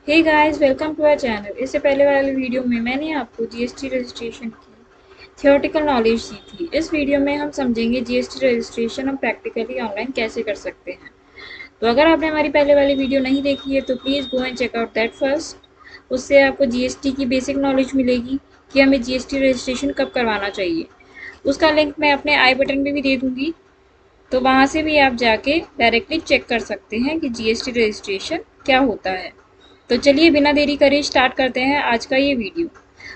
Hey guys, welcome to our channel. इससे पहले वाले वीडियो में मैंने आपको जीएसटी रजिस्ट्रेशन की थियोरेटिकल नॉलेज दी थी। इस वीडियो में हम समझेंगे जीएसटी रजिस्ट्रेशन हम प्रैक्टिकली ऑनलाइन कैसे कर सकते हैं। तो अगर आपने हमारी पहले वाली वीडियो नहीं देखी है तो please go and check out that first. उससे आपको जीएसटी की बेसिक नॉलेज मिलेगी कि हमें जीएसटी रजिस्ट्रेशन कब करवाना चाहिए। उसका लिंक मैं अपने आई बटन में भी दे दूँगी, तो वहाँ से भी आप जाके डायरेक्टली चेक कर सकते हैं कि जीएसटी रजिस्ट्रेशन क्या होता है। तो चलिए बिना देरी करे स्टार्ट करते हैं आज का ये वीडियो।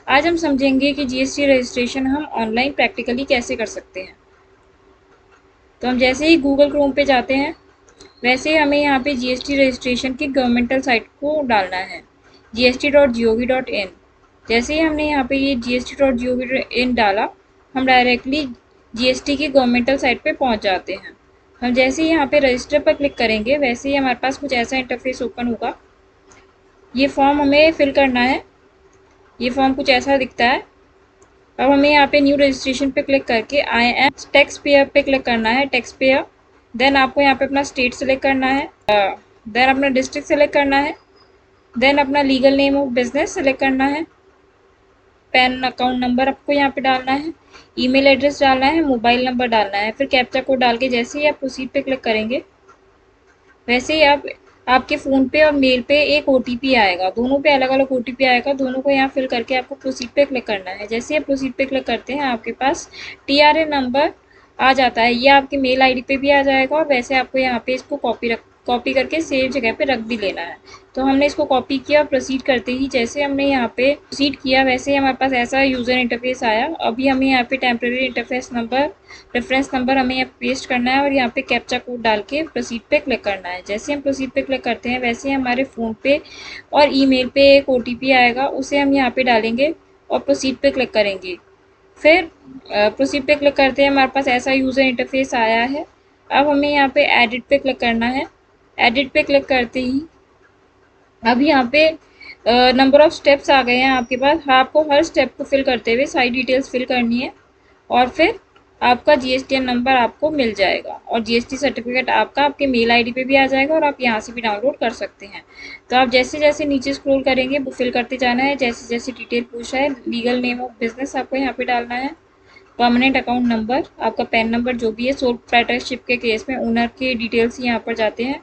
आज हम समझेंगे कि जीएसटी रजिस्ट्रेशन हम ऑनलाइन प्रैक्टिकली कैसे कर सकते हैं। तो हम जैसे ही गूगल क्रोम पे जाते हैं वैसे ही हमें यहाँ पे जीएसटी रजिस्ट्रेशन की गवर्नमेंटल साइट को डालना है, gst.gov.in। जैसे ही हमने यहाँ पे ये gst.gov.in डाला, हम डायरेक्टली जीएसटी की गवर्नमेंटल साइट पे पहुँच जाते हैं। हम जैसे ही यहाँ पे रजिस्टर पर क्लिक करेंगे वैसे ही हमारे पास कुछ ऐसा इंटरफेस ओपन होगा। ये फॉर्म हमें फिल करना है। ये फॉर्म कुछ ऐसा दिखता है। अब हमें यहाँ पे न्यू रजिस्ट्रेशन पे क्लिक करके आई एम टैक्स पेयर पे क्लिक करना है, टैक्स पेयर। देन आपको यहाँ पे अपना स्टेट सेलेक्ट करना है, देन अपना डिस्ट्रिक्ट सेलेक्ट करना है, देन अपना legal name of business select करना है, पैन अकाउंट नंबर आपको यहाँ पे डालना है, ईमेल एड्रेस डालना है, मोबाइल नंबर डालना है, फिर कैप्चा कोड डाल के जैसे ही आप प्रोसीड पे क्लिक करेंगे वैसे ही आपके फ़ोन पे और मेल पे एक ओटीपी आएगा। दोनों पे अलग अलग ओटीपी आएगा। दोनों को यहाँ फिल करके आपको प्रोसीड पे क्लिक करना है। जैसे ही आप प्रोसीड पे क्लिक करते हैं आपके पास टीआरए नंबर आ जाता है। ये आपके मेल आईडी पे भी आ जाएगा और वैसे आपको यहाँ पे इसको कॉपी करके सेव जगह पे रख भी लेना है। तो हमने इसको कॉपी किया और प्रोसीड करते ही जैसे हमने यहाँ पे प्रोसीड किया वैसे ही हमारे पास ऐसा यूज़र इंटरफेस आया। अभी हमें यहाँ पे temporary interface number, reference number हमें यहाँ पेस्ट करना है और यहाँ पे कैप्चा कोड डाल के प्रोसीड पे क्लिक करना है। जैसे हम प्रोसीड पे क्लिक करते हैं वैसे ही हमारे फ़ोन पे और ईमेल पे एक ओटीपी आएगा, उसे हम यहाँ पे डालेंगे और प्रोसीड पे क्लिक करेंगे। फिर प्रोसीड पे क्लिक करते हैं, हमारे पास ऐसा यूज़र इंटरफेस आया है। अब हमें यहाँ पे एडिट पे क्लिक करना है। एडिट पे क्लिक करते ही अब यहाँ पे नंबर ऑफ स्टेप्स आ गए हैं आपके पास। हाँ, आपको हर स्टेप को फिल करते हुए सारी डिटेल्स फिल करनी है और फिर आपका जीएसटीएन नंबर आपको मिल जाएगा और जीएसटी सर्टिफिकेट आपका आपके मेल आईडी पे भी आ जाएगा और आप यहाँ से भी डाउनलोड कर सकते हैं। तो आप जैसे जैसे नीचे स्क्रॉल करेंगे वो फिल करते जाना है। जैसे जैसे डिटेल पूछ रहा है, लीगल नेम ऑफ बिजनेस आपको यहाँ पे डालना है, परमानेंट अकाउंट नंबर, आपका पैन नंबर जो भी है। सोल प्रोप्राइटरशिप के केस में ओनर के डिटेल्स यहाँ पर जाते हैं,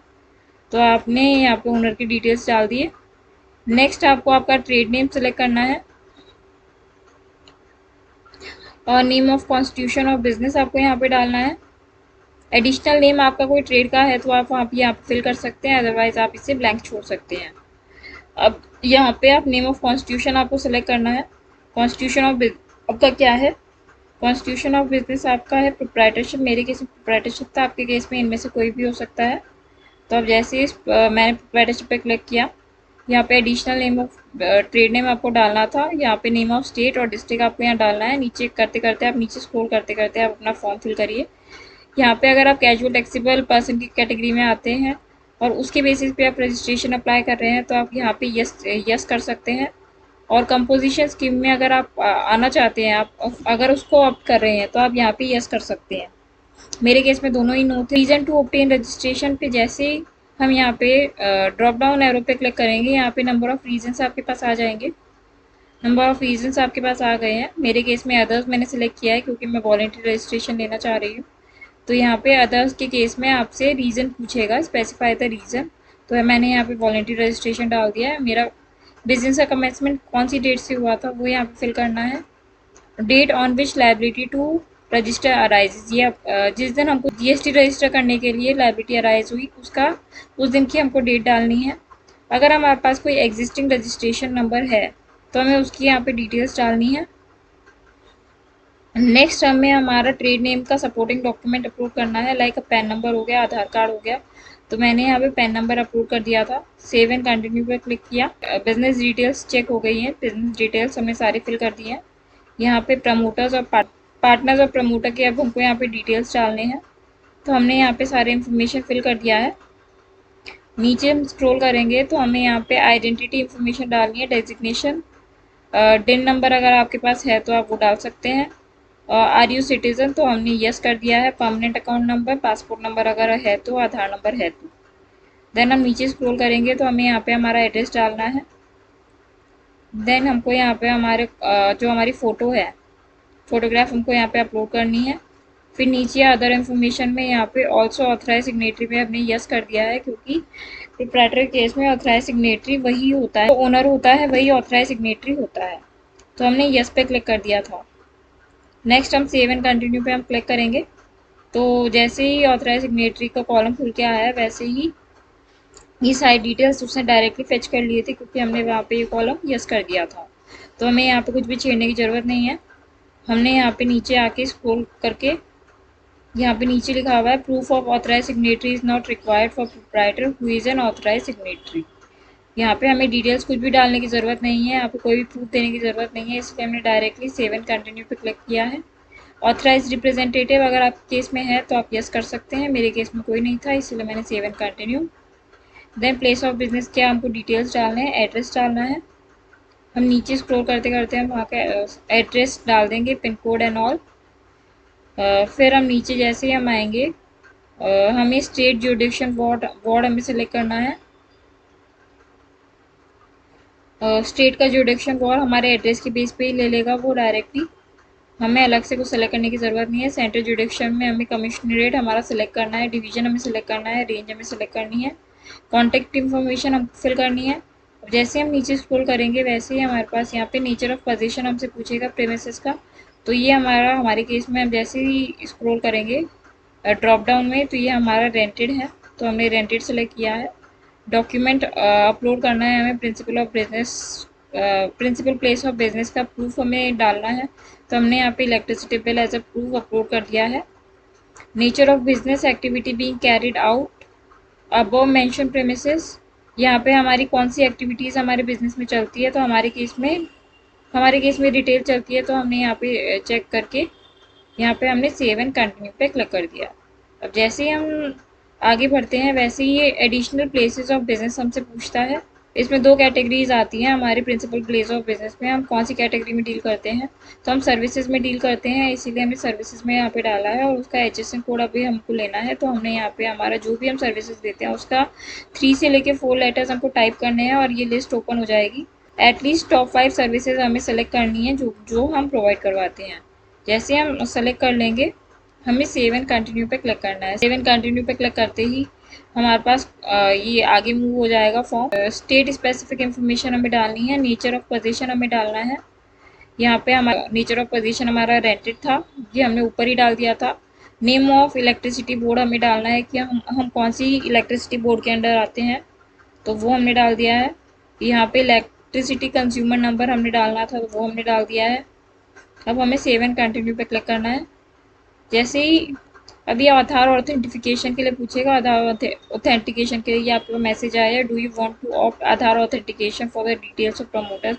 तो आपने यहाँ पे ओनर की डिटेल्स डाल दिए। नेक्स्ट आपको आपका ट्रेड नेम सेलेक्ट करना है और name of constitution of business आपको यहाँ पे डालना है। एडिशनल नेम आपका कोई ट्रेड का है तो आप वहाँ पे यहाँ पे फिल कर सकते हैं, अदरवाइज आप इसे ब्लैंक छोड़ सकते हैं। अब यहाँ पे आप नेम ऑफ कॉन्स्टिट्यूशन आपको सेलेक्ट करना है। कॉन्स्टिट्यूशन ऑफ आपका क्या है, कॉन्स्टिट्यूशन ऑफ बिजनेस आपका है प्रोप्राइटरशिप। मेरे केस में प्रोप्राइटरशिप था, आपके केस में इनमें से कोई भी हो सकता है। तो अब जैसे मैंने प्रोप्राइटरशिप पे क्लिक किया, यहाँ पे additional name of trade name आपको डालना था। यहाँ पे नेम ऑफ स्टेट और डिस्ट्रिक्ट आपको यहाँ डालना है। नीचे करते करते आप नीचे स्क्रॉल करते करते आप अपना फॉर्म फिल करिए। यहाँ पे अगर आप कैजुअल टैक्सेबल पर्सन की कैटेगरी में आते हैं और उसके बेसिस पे आप रजिस्ट्रेशन अप्लाई कर रहे हैं तो आप यहाँ पे यस कर सकते हैं। और कंपोजिशन स्कीम में अगर आप आना चाहते हैं, आप अगर उसको ऑप्ट कर रहे हैं तो आप यहाँ पे यस कर सकते हैं। मेरे केस में दोनों ही नो थे। रीजन टू ऑब्टेन रजिस्ट्रेशन पे जैसे ही हम यहाँ पे ड्रॉप डाउन एरो पे क्लिक करेंगे, यहाँ पे नंबर ऑफ़ रीजन्स आपके पास आ जाएंगे। नंबर ऑफ़ रीजन्स आपके पास आ गए हैं। मेरे केस में अदर्स मैंने सेलेक्ट किया है क्योंकि मैं वॉलंटरी रजिस्ट्रेशन लेना चाह रही हूँ। तो यहाँ पे अदर्स के केस में आपसे रीज़न पूछेगा, स्पेसिफाई द रीज़न। तो मैंने यहाँ पे वॉलंटरी रजिस्ट्रेशन डाल दिया है। मेरा बिजनेस का कमेंसमेंट कौन सी डेट से हुआ था वो यहाँ पे फिल करना है। Date on which liability to register arises, ये जिस दिन हमको जीएसटी रजिस्टर करने के लिए लाइबिलिटी अराइज हुई उस दिन की हमको डेट डालनी है। अगर हमारे पास कोई एग्जिस्टिंग रजिस्ट्रेशन नंबर है तो हमें उसकी यहाँ पे डिटेल्स डालनी है। नेक्स्ट हमें हमारा ट्रेड नेम का सपोर्टिंग डॉक्यूमेंट अपलोड करना है, लाइक पैन नंबर हो गया, आधार कार्ड हो गया। तो मैंने यहाँ पे पैन नंबर अपलोड कर दिया था। सेव एंड कंटिन्यू पर क्लिक किया। बिजनेस डिटेल्स चेक हो गई हैं। बिजनेस डिटेल्स हमने सारे फिल कर दिए हैं। यहाँ पे प्रमोटर्स और पार्टनर्स और प्रमोटर के अब हमको यहाँ पे डिटेल्स डालने हैं। तो हमने यहाँ पे सारे इन्फॉर्मेशन फिल कर दिया है। नीचे हम स्क्रॉल करेंगे तो हमें यहाँ पे आइडेंटिटी इन्फॉर्मेशन डालनी है, डेजिग्नेशन, डिन नंबर अगर आपके पास है तो आप वो डाल सकते हैं। आर यू सिटीज़न, तो हमने यस कर दिया है। Permanent account number, passport number अगर है तो, आधार नंबर है तो। देन हम नीचे स्क्रॉल करेंगे तो हमें यहाँ पे हमारा एड्रेस डालना है। देन हमको यहाँ पे हमारे जो हमारी फ़ोटो है, फ़ोटोग्राफ हमको यहाँ पे अपलोड करनी है। फिर नीचे अदर इन्फॉर्मेशन में यहाँ पे ऑल्सो ऑथराइज सिग्नेटरी में हमने यस कर दिया है, क्योंकि प्रोप्राइटरी केस में ऑथराइज सिग्नेटरी वही होता है, तो ओनर होता है वही ऑथराइज सिग्नेटरी होता है। तो हमने यस पे क्लिक कर दिया था। नेक्स्ट हम सेव एंड कंटिन्यू पे हम क्लिक करेंगे। तो जैसे ही ऑथराइज सिग्नेटरी का कॉलम खुल के आया है, वैसे ही ये सारी डिटेल्स उसने डायरेक्टली फेच कर लिए थे, क्योंकि हमने वहाँ पे ये कॉलम यस कर दिया था। तो हमें यहाँ पे कुछ भी छेड़ने की ज़रूरत नहीं है। हमने यहाँ पे नीचे आके स्क्रॉल करके यहाँ पे नीचे लिखा हुआ है proof of authorise signatory is not required for proprietor who is an authorise signatory. यहाँ पे हमें डिटेल्स कुछ भी डालने की ज़रूरत नहीं है, यहाँ पे कोई भी प्रूफ देने की ज़रूरत नहीं है, इसलिए हमने डायरेक्टली सेव एंड कंटिन्यू पे क्लिक किया है। ऑथराइज रिप्रेजेंटेटिव अगर आपके केस में है तो आप यस कर सकते हैं, मेरे केस में कोई नहीं था इसलिए मैंने save and continue. Then place of business क्या हमको डिटेल्स डालने हैं, एड्रेस डालना है। हम नीचे स्क्रॉल करते करते हम वहाँ का एड्रेस डाल देंगे, पिन कोड एंड ऑल। फिर हम नीचे जैसे ही हम आएंगे, हमें स्टेट जुडिक्शन वार्ड वार्ड हमें सेलेक्ट करना है। स्टेट का जुडिक्शन वार्ड हमारे एड्रेस के बेस पे ही ले लेगा वो डायरेक्टली, हमें अलग से कुछ सेलेक्ट करने की ज़रूरत नहीं है। सेंट्रल जुडिक्शन में हमें कमिश्नरेट हमारा सेलेक्ट करना है, डिवीजन हमें सेलेक्ट करना है, रेंज हमें सेलेक्ट करनी है, कॉन्टैक्ट इन्फॉर्मेशन हमको फिल करनी है। जैसे हम नीचे स्क्रॉल करेंगे वैसे ही हमारे पास यहाँ पे नेचर ऑफ पोजीशन हमसे पूछेगा प्रेमिसेस का। तो ये हमारे केस में हम जैसे ही स्क्रॉल करेंगे ड्रॉप डाउन में, तो ये हमारा रेंटेड है, तो हमने रेंटेड सेलेक्ट किया है। डॉक्यूमेंट अपलोड करना है हमें, प्रिंसिपल प्लेस ऑफ बिजनेस का प्रूफ हमें डालना है, तो हमने यहाँ पे electricity bill as a proof upload कर दिया है। Nature of business activity being carried out above mention premises, यहाँ पे हमारी कौन सी एक्टिविटीज़ हमारे बिजनेस में चलती है, तो हमारे केस में रिटेल चलती है, तो हमने यहाँ पे चेक करके यहाँ पे हमने सेव एंड कंटिन्यू पे क्लिक कर दिया। अब जैसे ही हम आगे बढ़ते हैं वैसे ही ये एडिशनल प्लेसेस ऑफ बिजनेस हमसे पूछता है। इसमें दो कैटेगरीज आती हैं हमारे प्रिंसिपल प्लेस ऑफ बिजनेस में, हम कौन सी कैटेगरी में डील करते हैं, तो हम सर्विसेज में डील करते हैं, इसीलिए हमने सर्विसेज में यहाँ पे डाला है। और उसका HSN कोड अभी हमको लेना है, तो हमने यहाँ पे हमारा जो भी हम सर्विसेज देते हैं उसका 3 से लेके 4 लेटर्स हमको टाइप करने हैं और ये लिस्ट ओपन हो जाएगी। एटलीस्ट टॉप 5 सर्विसेज हमें सेलेक्ट करनी है जो जो हम प्रोवाइड करवाते हैं। जैसे हम सेलेक्ट कर लेंगे, हमें सेव एंड कंटिन्यू पे क्लिक करना है। सेव एंड कंटिन्यू पे क्लिक करते ही हमारे पास ये आगे मूव हो जाएगा फॉर्म। स्टेट स्पेसिफिक इन्फॉर्मेशन हमें डालनी है, नेचर ऑफ पोजीशन हमें डालना है। यहाँ पे हमारा नेचर ऑफ पोजीशन हमारा रेंटेड था, ये हमने ऊपर ही डाल दिया था। नेम ऑफ इलेक्ट्रिसिटी बोर्ड हमें डालना है कि हम कौन सी इलेक्ट्रिसिटी बोर्ड के अंडर आते हैं, तो वो हमने डाल दिया है। यहाँ पे इलेक्ट्रिसिटी कंज्यूमर नंबर हमने डालना था, तो वो हमने डाल दिया है। अब हमें सेव एंड कंटिन्यू पे क्लिक करना है। जैसे ही अभी आधार ऑथेंटिफिकेशन के लिए पूछेगा, आधार ऑथेंटिकेशन के लिए आपको मैसेज आया, do you want to opt Aadhaar authentication for the details of promoters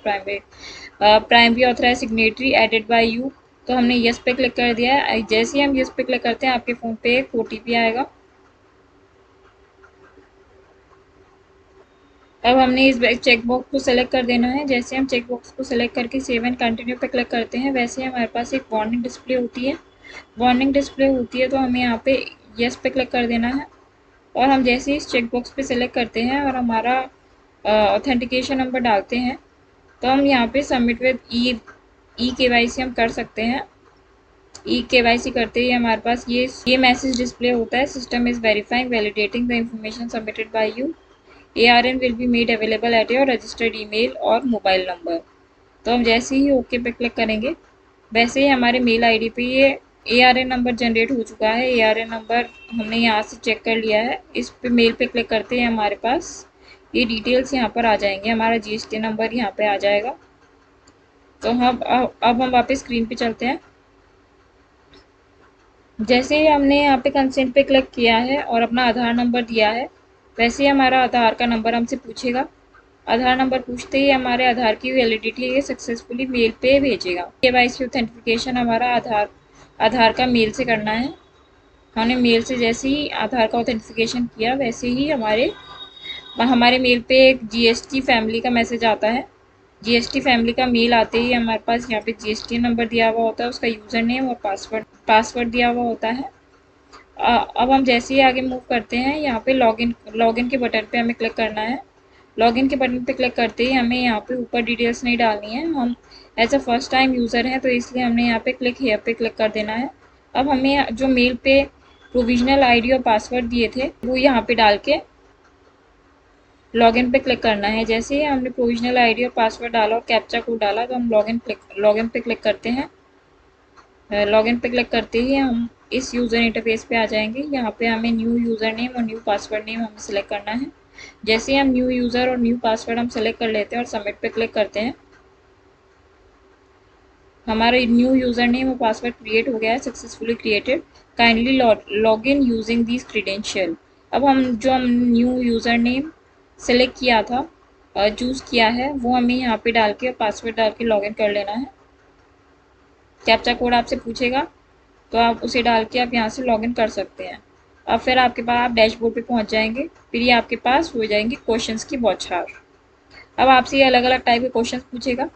primary authorise signatory added by you, तो हमने यस पे क्लिक कर दिया है। जैसे ही हम यस पे क्लिक करते हैं आपके फ़ोन पे एक OTP आएगा। अब हमने इस चेक बॉक्स को सेलेक्ट कर देना है। जैसे हम चेक बॉक्स को सेलेक्ट करके सेव एंड कंटिन्यू पे क्लिक करते हैं, वैसे हमारे पास एक वार्निंग डिस्प्ले होती है। वार्निंग डिस्प्ले होती है तो हमें यहाँ पे यस पे क्लिक कर देना है। और हम जैसे ही इस चेक बॉक्स पे सेलेक्ट करते हैं और हमारा ऑथेंटिकेशन नंबर डालते हैं, तो हम यहाँ पे सबमिट विद ई KYC हम कर सकते हैं। ई KYC करते ही हमारे पास ये मैसेज डिस्प्ले होता है, system is verifying validating the information submitted by you, ARN will be made available at your registered email और मोबाइल नंबर। तो हम जैसे ही ओके पे क्लिक करेंगे वैसे ही हमारे मेल आईडी पे ये ARN नंबर जनरेट हो चुका है। ARN नंबर हमने यहाँ से चेक कर लिया है। इस पे मेल पे क्लिक करते हैं हमारे पास ये डिटेल्स यहाँ पर आ जाएंगे, हमारा GST नंबर यहाँ पे आ जाएगा। तो हम अब हम वापस स्क्रीन पे चलते हैं। जैसे ही हमने यहाँ पे कंसेंट पे क्लिक किया है और अपना आधार नंबर दिया है, वैसे ही हमारा आधार का नंबर हमसे पूछेगा। आधार नंबर पूछते ही हमारे आधार की वैलिडिटी ये सक्सेसफुली मेल पे भेजेगा। KYC ऑथेंटिफिकेशन हमारा आधार का मेल से करना है। हमने मेल से जैसे ही आधार का ऑथेंटिफिकेशन किया वैसे ही हमारे मेल पे एक GST फैमिली का मैसेज आता है। GST फैमिली का मेल आते ही हमारे पास यहाँ पे GST नंबर दिया हुआ होता है, उसका यूज़र नेम और पासवर्ड दिया हुआ होता है। अब हम जैसे ही आगे मूव करते हैं, यहाँ पे लॉगिन के बटन पे हमें क्लिक करना है। लॉगिन के बटन पे क्लिक करते ही हमें यहाँ पे ऊपर डिटेल्स नहीं डालनी है। हम as a first time user हैं तो इसलिए हमने यहाँ पे क्लिक हेयर पे क्लिक कर देना है। अब हमें जो मेल पे प्रोविजनल आईडी और पासवर्ड दिए थे वो यहाँ पे डाल के लॉगिन पे क्लिक करना है। जैसे ही हमने प्रोविजनल आईडी और पासवर्ड डाला और कैप्चा कोड डाला तो हम लॉगिन पे क्लिक करते हैं। लॉगिन पे क्लिक करते ही हम इस यूज़र इंटरफेस पे आ जाएंगे। यहाँ पे हमें न्यू यूज़र नेम और न्यू पासवर्ड नेम हमें सेलेक्ट करना है। जैसे ही हम न्यू यूज़र और न्यू पासवर्ड हम सेलेक्ट कर लेते हैं और सबमिट पे क्लिक करते हैं, हमारा न्यू यूज़र नेम और पासवर्ड क्रिएट हो गया है, successfully created. Kindly log in using this credential. अब हम न्यू यूज़र नेम सेलेक्ट किया था, चूज़ किया है, वो हमें यहाँ पे डाल के पासवर्ड डाल के लॉगिन कर लेना है। कैप्चा कोड आपसे पूछेगा तो आप उसे डाल के आप यहाँ से लॉगिन कर सकते हैं। अब फिर आपके पास आप डैशबोर्ड पे पहुँच जाएंगे। फिर ये आपके पास हो जाएंगे क्वेश्चंस की बौछार। अब आपसे ये अलग अलग टाइप के क्वेश्चंस पूछेगा।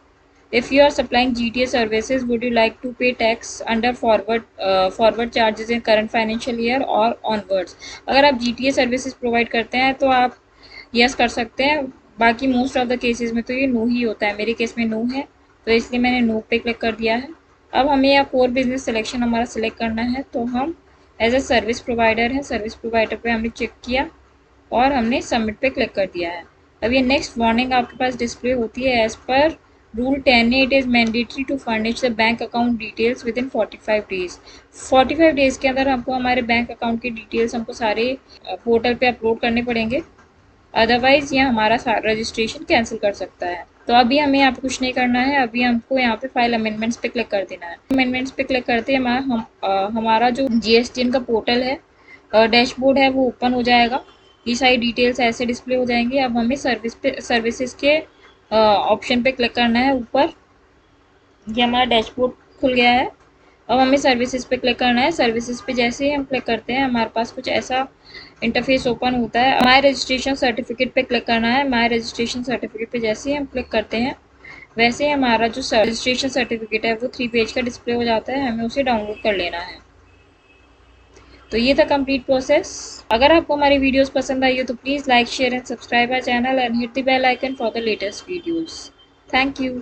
If you are supplying GTA services, would you like to pay tax under forward charges in current financial year or onwards? अगर आप GTA सर्विसेज प्रोवाइड करते हैं तो आप यस कर सकते हैं। बाकी मोस्ट ऑफ द केसेस में तो ये नो ही होता है। मेरे केस में नो है तो इसलिए मैंने नो पे क्लिक कर दिया है। अब हमें यहाँ कोर बिजनेस सिलेक्शन हमारा सिलेक्ट करना है तो हम एज ए सर्विस प्रोवाइडर है, सर्विस प्रोवाइडर पे हमने चेक किया और हमने सबमिट पे क्लिक कर दिया है। अब ये नेक्स्ट वार्निंग आपके पास डिस्प्ले होती है। As per rule 10A it is mandatory to furnish the bank account details within 45 days. 45 days के अंदर हमको हमारे बैंक अकाउंट की डिटेल्स हमको सारे पोर्टल पे अपलोड करने पड़ेंगे, अदरवाइज़ ये हमारा रजिस्ट्रेशन कैंसिल कर सकता है। तो अभी हमें यहाँ पे कुछ नहीं करना है। अभी हमको यहाँ पे फाइल अमेंडमेंट्स पे क्लिक कर देना है। अमेंडमेंट्स पे क्लिक करते ही हमारा जो GSTN का पोर्टल है, डैशबोर्ड है, वो ओपन हो जाएगा। ये सारी डिटेल्स ऐसे डिस्प्ले हो जाएंगी। अब हमें सर्विसेज के ऑप्शन पे क्लिक करना है ऊपर। ये हमारा डैशबोर्ड खुल गया है। अब हमें सर्विसेज पे क्लिक करना है। सर्विसेज पे जैसे ही हम क्लिक करते हैं हमारे पास कुछ ऐसा इंटरफेस ओपन होता है। माय रजिस्ट्रेशन सर्टिफिकेट पे क्लिक करना है। माय रजिस्ट्रेशन सर्टिफिकेट पे जैसे ही हम क्लिक करते हैं वैसे ही हमारा जो रजिस्ट्रेशन सर्टिफिकेट है वो 3 पेज का डिस्प्ले हो जाता है। हमें उसे डाउनलोड कर लेना है। तो ये था कंप्लीट प्रोसेस। अगर आपको हमारी वीडियोस पसंद आई हो तो please like, share and subscribe our channel and hit the bell icon for the latest videos. Thank you.